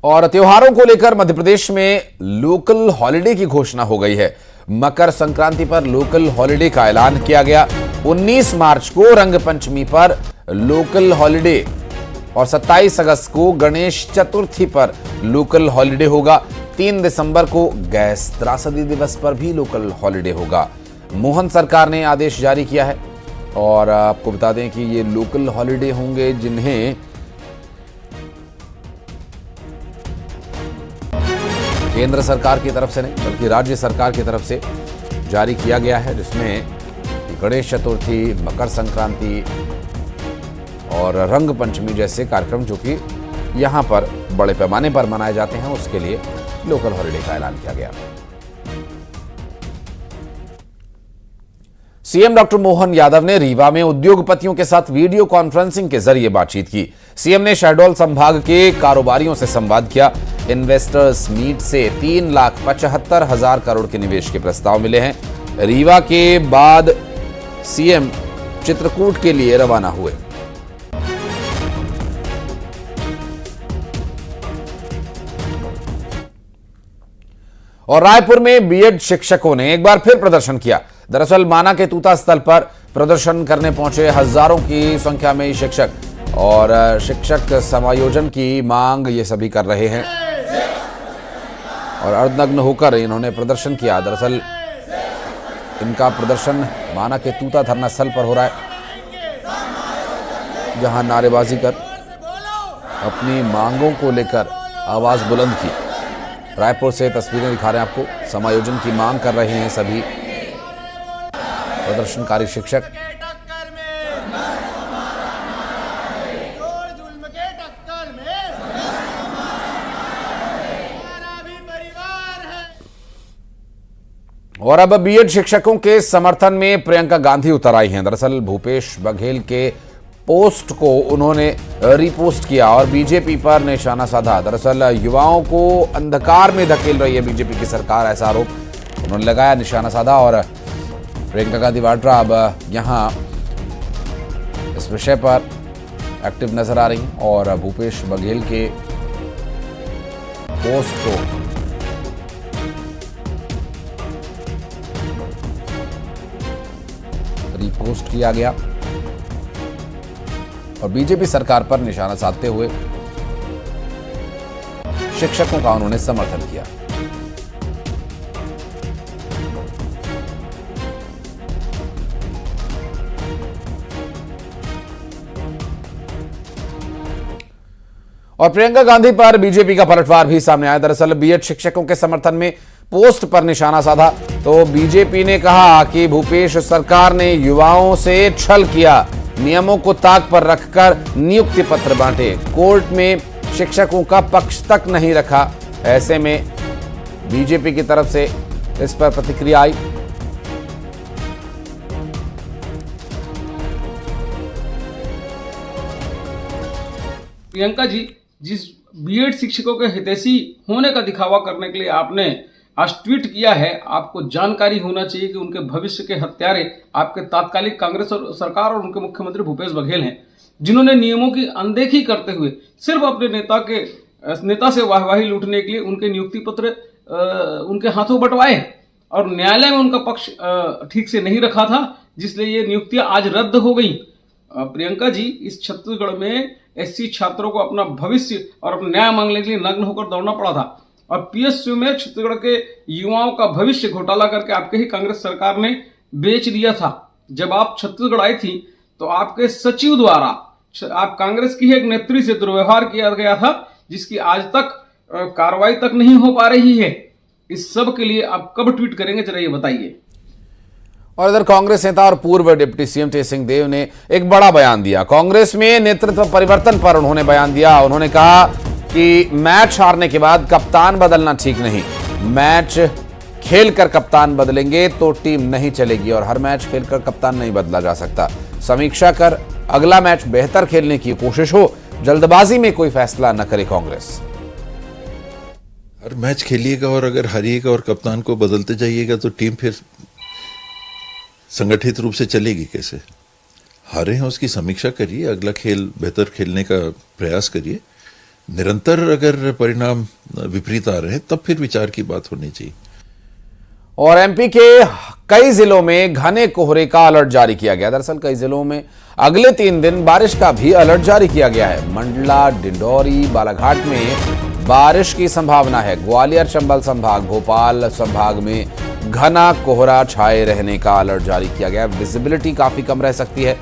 और त्योहारों को लेकर मध्य प्रदेश में लोकल हॉलिडे की घोषणा हो गई है। मकर संक्रांति पर लोकल हॉलिडे का ऐलान किया गया। 19 मार्च को रंग पंचमी पर लोकल हॉलिडे और 27 अगस्त को गणेश चतुर्थी पर लोकल हॉलिडे होगा। 3 दिसंबर को गैस त्रासदी दिवस पर भी लोकल हॉलिडे होगा। मोहन सरकार ने आदेश जारी किया है और आपको बता दें कि ये लोकल हॉलिडे होंगे जिन्हें केंद्र सरकार की तरफ से नहीं बल्कि राज्य सरकार की तरफ से जारी किया गया है, जिसमें गणेश चतुर्थी, मकर संक्रांति और रंग पंचमी जैसे कार्यक्रम जो कि यहां पर बड़े पैमाने पर मनाए जाते हैं, उसके लिए लोकल हॉलिडे का ऐलान किया गया। सीएम डॉक्टर मोहन यादव ने रीवा में उद्योगपतियों के साथ वीडियो कॉन्फ्रेंसिंग के जरिए बातचीत की। सीएम ने शहडोल संभाग के कारोबारियों से संवाद किया। इन्वेस्टर्स मीट से 3,75,000 करोड़ के निवेश के प्रस्ताव मिले हैं। रीवा के बाद सीएम चित्रकूट के लिए रवाना हुए। और रायपुर में बीएड शिक्षकों ने एक बार फिर प्रदर्शन किया। दरअसल माना के तूता स्थल पर प्रदर्शन करने पहुंचे हजारों की संख्या में शिक्षक और शिक्षक समायोजन की मांग ये सभी कर रहे हैं और अर्धनग्न होकर इन्होंने प्रदर्शन किया। दरअसल इनका प्रदर्शन माना के तूता धरना स्थल पर हो रहा है, जहां नारेबाजी कर अपनी मांगों को लेकर आवाज बुलंद की। रायपुर से तस्वीरें दिखा रहे हैं आपको। समायोजन की मांग कर रहे हैं सभी प्रदर्शनकारी शिक्षक। और अब बीएड शिक्षकों के समर्थन में प्रियंका गांधी उतर आई हैं। दरअसल भूपेश बघेल के पोस्ट को उन्होंने रिपोस्ट किया और बीजेपी पर निशाना साधा। दरअसल युवाओं को अंधकार में धकेल रही है बीजेपी की सरकार, ऐसा आरोप उन्होंने लगाया, निशाना साधा। और प्रियंका गांधी वाड्रा अब यहां इस विषय पर एक्टिव नजर आ रही हैं और भूपेश बघेल के पोस्ट को रिपोस्ट किया गया और बीजेपी सरकार पर निशाना साधते हुए शिक्षकों का उन्होंने समर्थन किया। और प्रियंका गांधी पर बीजेपी का पलटवार भी सामने आया। दरअसल बीएड शिक्षकों के समर्थन में पोस्ट पर निशाना साधा तो बीजेपी ने कहा कि भूपेश सरकार ने युवाओं से छल किया, नियमों को ताक पर रखकर नियुक्ति पत्र बांटे, कोर्ट में शिक्षकों का पक्ष तक नहीं रखा। ऐसे में बीजेपी की तरफ से इस पर प्रतिक्रिया आई। प्रियंका जी, जिस बीएड शिक्षकों के हितैषी होने का दिखावा करने के लिए आपने आज ट्वीट किया है, आपको जानकारी होना चाहिए कि उनके भविष्य के हत्यारे आपके तात्कालिक कांग्रेस और सरकार और उनके मुख्यमंत्री भूपेश बघेल हैं, जिन्होंने नियमों की अनदेखी करते हुए सिर्फ अपने नेता से वाहवाही लूटने के लिए उनके नियुक्ति पत्र उनके हाथों बंटवाए और न्यायालय में उनका पक्ष ठीक से नहीं रखा था, जिसलिए ये नियुक्तियां आज रद्द हो गई। प्रियंका जी, इस छत्तीसगढ़ में एससी छात्रों को अपना भविष्य और अपना न्याय मांगने के लिए नग्न होकर दौड़ना पड़ा था और पीएसयू में छत्तीसगढ़ के युवाओं का भविष्य घोटाला करके आपके ही कांग्रेस सरकार ने बेच दिया था। जब आप छत्तीसगढ़ आई थी तो आपके सचिव द्वारा आप कांग्रेस की एक नेत्री से दुर्व्यवहार किया गया था, जिसकी आज तक कार्रवाई तक नहीं हो पा रही है। इस सब के लिए आप कब ट्वीट करेंगे, जरा ये बताइए। और इधर कांग्रेस नेता और पूर्व डिप्टी सीएम टी सिंहदेव ने एक बड़ा बयान दिया। कांग्रेस में नेतृत्व परिवर्तन पर उन्होंने बयान दिया। उन्होंने कहा कि मैच हारने के बाद कप्तान बदलना ठीक नहीं, मैच खेलकर कप्तान बदलेंगे तो टीम नहीं चलेगी और हर मैच खेलकर कप्तान नहीं बदला जा सकता। समीक्षा कर अगला मैच बेहतर खेलने की कोशिश हो, जल्दबाजी में कोई फैसला न करे कांग्रेस। हर मैच खेलिएगा और अगर हारिएगा और कप्तान को बदलते जाइएगा तो टीम फिर संगठित रूप से चलेगी कैसे। हारे हैं उसकी समीक्षा करिए, अगला खेल बेहतर खेलने का प्रयास करिए, निरंतर अगर परिणाम विपरीत आ रहे हैं तब फिर विचार की बात होनी चाहिए। और एमपी के कई जिलों में घने कोहरे का अलर्ट जारी किया गया। दरअसल कई जिलों में अगले 3 दिन बारिश का भी अलर्ट जारी किया गया है। मंडला, डिंडौरी, बालाघाट में बारिश की संभावना है। ग्वालियर, चंबल संभाग, भोपाल संभाग में घना कोहरा छाए रहने का अलर्ट जारी किया गया है। विजिबिलिटी काफी कम रह सकती है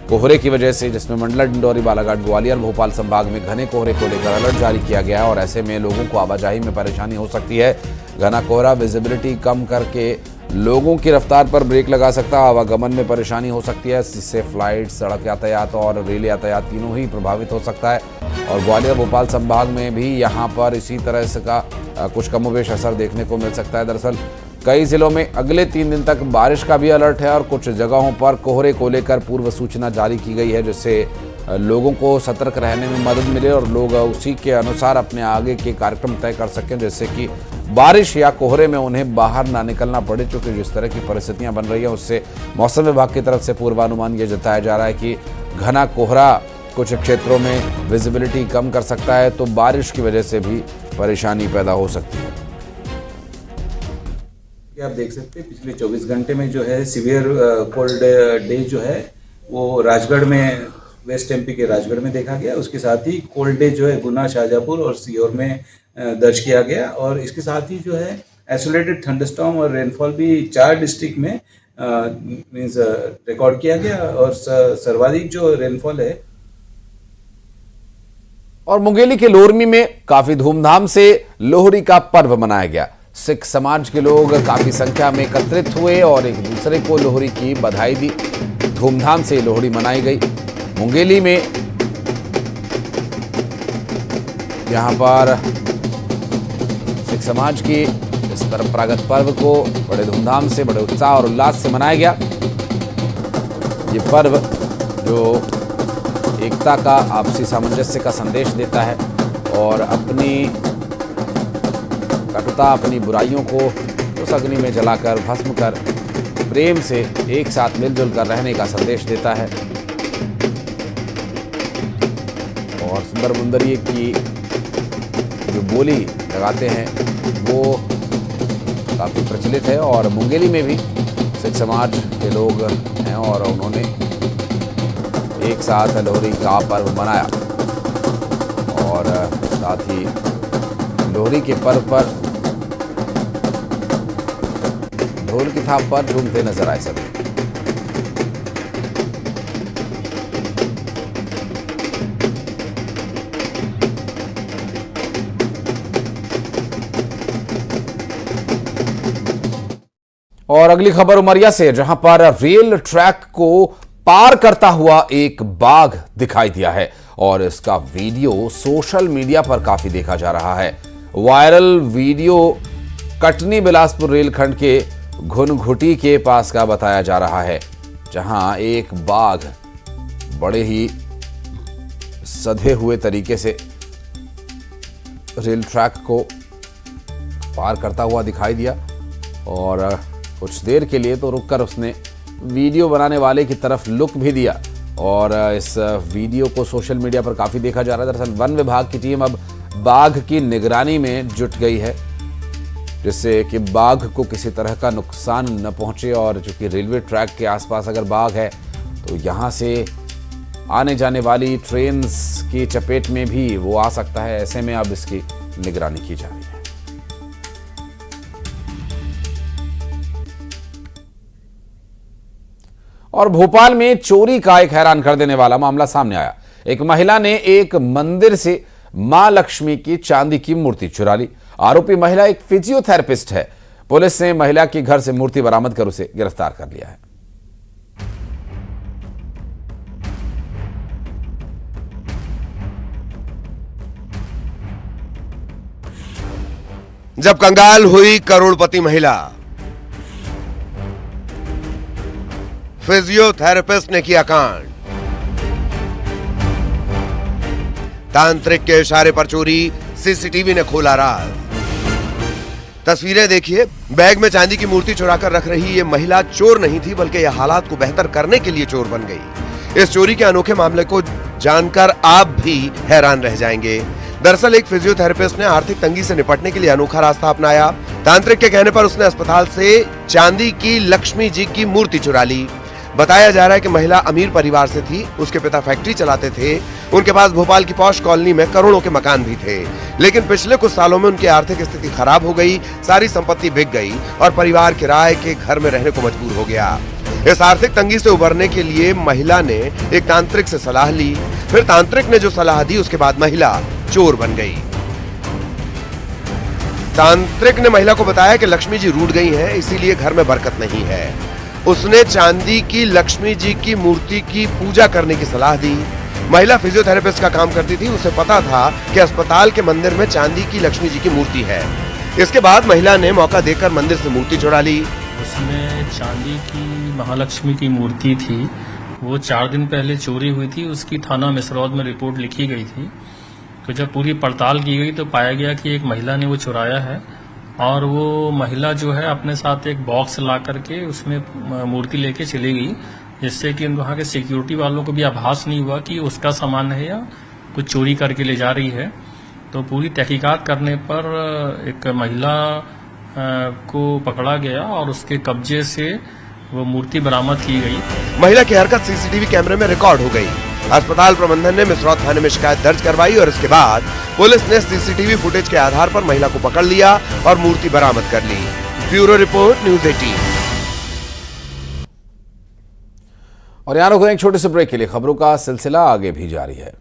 कोहरे की वजह से, जिसमें मंडला, डिंडौरी, बालाघाट, ग्वालियर, भोपाल संभाग में घने कोहरे को लेकर अलर्ट जारी किया गया है और ऐसे में लोगों को आवाजाही में परेशानी हो सकती है। घना कोहरा विजिबिलिटी कम करके लोगों की रफ्तार पर ब्रेक लगा सकता है, आवागमन में परेशानी हो सकती है, जिससे फ्लाइट, सड़क यातायात और रेल यातायात तीनों ही प्रभावित हो सकता है। और ग्वालियर, भोपाल संभाग में भी यहाँ पर इसी तरह से का कुछ कमोबेश असर देखने को मिल सकता है। दरअसल कई जिलों में अगले 3 दिन तक बारिश का भी अलर्ट है और कुछ जगहों पर कोहरे को लेकर पूर्व सूचना जारी की गई है, जिससे लोगों को सतर्क रहने में मदद मिले और लोग उसी के अनुसार अपने आगे के कार्यक्रम तय कर सकें, जिससे कि बारिश या कोहरे में उन्हें बाहर ना निकलना पड़े। क्योंकि जिस तरह की परिस्थितियां बन रही हैं उससे मौसम विभाग की तरफ से पूर्वानुमान ये जताया जा रहा है कि घना कोहरा कुछ क्षेत्रों में विजिबिलिटी कम कर सकता है, तो बारिश की वजह से भी परेशानी पैदा हो सकती है। आप देख सकते हैं पिछले 24 घंटे में जो है सिवियर कोल्ड डे जो है वो राजगढ़ में, वेस्ट एमपी के राजगढ़ में देखा गया। उसके साथ ही कोल्ड डे जो है गुना, शाहजहाँपुर और सीहोर में दर्ज किया गया। और इसके साथ ही जो है आइसोलेटेड थंडरस्टॉर्म और रेनफॉल भी 4 डिस्ट्रिक्ट में मींस रिकॉर्ड किया गया। और सर्वाधिक जो रेनफॉल है और मुंगेली के लोरमी में काफी धूमधाम से लोहड़ी का पर्व मनाया गया। सिख समाज के लोग काफी संख्या में एकत्रित हुए और एक दूसरे को लोहड़ी की बधाई दी। धूमधाम से लोहड़ी मनाई गई। मुंगेली में यहां पर सिख समाज की इस परंपरागत पर्व को बड़े धूमधाम से, बड़े उत्साह और उल्लास से मनाया गया। ये पर्व जो एकता का, आपसी सामंजस्य का संदेश देता है और अपनी कटुता, अपनी बुराइयों को उस अग्नि में जलाकर भस्म कर प्रेम से एक साथ मिलजुल कर रहने का संदेश देता है। और सुंदर मुंदरिये की जो बोली लगाते हैं वो काफ़ी प्रचलित है और मुंगेली में भी सिख समाज के लोग हैं और उन्होंने एक साथ लोहड़ी का पर्व मनाया। और साथ ही लोहड़ी के पर्व पर ढोल की थाप पर झूमते नजर आए सभी। और अगली खबर उमरिया से, जहां पर रेल ट्रैक को पार करता हुआ एक बाघ दिखाई दिया है और इसका वीडियो सोशल मीडिया पर काफी देखा जा रहा है। वायरल वीडियो कटनी बिलासपुर रेलखंड के घुनघुटी के पास का बताया जा रहा है, जहां एक बाघ बड़े ही सधे हुए तरीके से रेल ट्रैक को पार करता हुआ दिखाई दिया। और कुछ देर के लिए तो रुककर उसने वीडियो बनाने वाले की तरफ लुक भी दिया और इस वीडियो को सोशल मीडिया पर काफ़ी देखा जा रहा है। दरअसल वन विभाग की टीम अब बाघ की निगरानी में जुट गई है, जिससे कि बाघ को किसी तरह का नुकसान न पहुंचे। और चूंकि रेलवे ट्रैक के आसपास अगर बाघ है तो यहाँ से आने जाने वाली ट्रेन्स की चपेट में भी वो आ सकता है। ऐसे में अब इसकी निगरानी की जा रही है। और भोपाल में चोरी का एक हैरान कर देने वाला मामला सामने आया। एक महिला ने एक मंदिर से मां लक्ष्मी की चांदी की मूर्ति चुरा ली। आरोपी महिला एक फिजियोथेरेपिस्ट है। पुलिस ने महिला के घर से मूर्ति बरामद कर उसे गिरफ्तार कर लिया है। जब कंगाल हुई करोड़पति महिला, फिजियोथेरेपिस्ट ने किया कांड। तांत्रिक के इशारे पर चोरी, सीसीटीवी ने खोला राज। तस्वीरें देखिए। बैग में चांदी की मूर्ति चुराकर रख रही ये महिला चोर नहीं थी, बल्कि यह हालात को बेहतर करने के लिए चोर बन गई। इस चोरी के अनोखे मामले को जानकर आप भी हैरान रह जाएंगे। दरअसल एक फिजियोथेरेपिस्ट ने आर्थिक तंगी से निपटने के लिए अनोखा रास्ता अपनाया। तांत्रिक के कहने पर उसने अस्पताल से चांदी की लक्ष्मी जी की मूर्ति चुरा ली। बताया जा रहा है कि महिला अमीर परिवार से थी, उसके पिता फैक्ट्री चलाते थे, उनके पास भोपाल की पॉश कॉलोनी में करोड़ों के मकान भी थे। लेकिन पिछले कुछ सालों में उनकी आर्थिक स्थिति खराब हो गई, सारी संपत्ति बिक गई और परिवार किराए के घर में रहने को मजबूर हो गया। इस आर्थिक तंगी से उबरने के लिए महिला ने एक तांत्रिक से सलाह ली, फिर तांत्रिक ने जो सलाह दी उसके बाद महिला चोर बन गई। तांत्रिक ने महिला को बताया कि लक्ष्मी जी रूठ गई हैं, इसीलिए घर में बरकत नहीं है। उसने चांदी की लक्ष्मी जी की मूर्ति की पूजा करने की सलाह दी। महिला फिजियोथेरेपिस्ट का काम करती थी, उसे पता था कि अस्पताल के मंदिर में चांदी की लक्ष्मी जी की मूर्ति है। इसके बाद महिला ने मौका देकर मंदिर से मूर्ति चुरा ली। उसमें चांदी की महालक्ष्मी की मूर्ति थी, वो 4 दिन पहले चोरी हुई थी। उसकी थाना मिसरौद में रिपोर्ट लिखी गई थी। तो जब पूरी पड़ताल की गई तो पाया गया कि एक महिला ने वो चुराया है और वो महिला जो है अपने साथ एक बॉक्स ला करके उसमें मूर्ति लेके चली गई, जिससे कि वहाँ के सिक्योरिटी वालों को भी आभास नहीं हुआ कि उसका सामान है या कुछ चोरी करके ले जा रही है। तो पूरी तहकीकात करने पर एक महिला को पकड़ा गया और उसके कब्जे से वो मूर्ति बरामद की गई। महिला की हरकत सीसीटीवी कैमरे में रिकॉर्ड हो गई। अस्पताल प्रबंधन ने मिसरौद थाने में शिकायत दर्ज करवाई और इसके बाद पुलिस ने सीसीटीवी फुटेज के आधार पर महिला को पकड़ लिया और मूर्ति बरामद कर ली। Bureau report, news 18। और यहाँ रुकते हैं एक छोटे से ब्रेक के लिए। खबरों का सिलसिला आगे भी जारी है।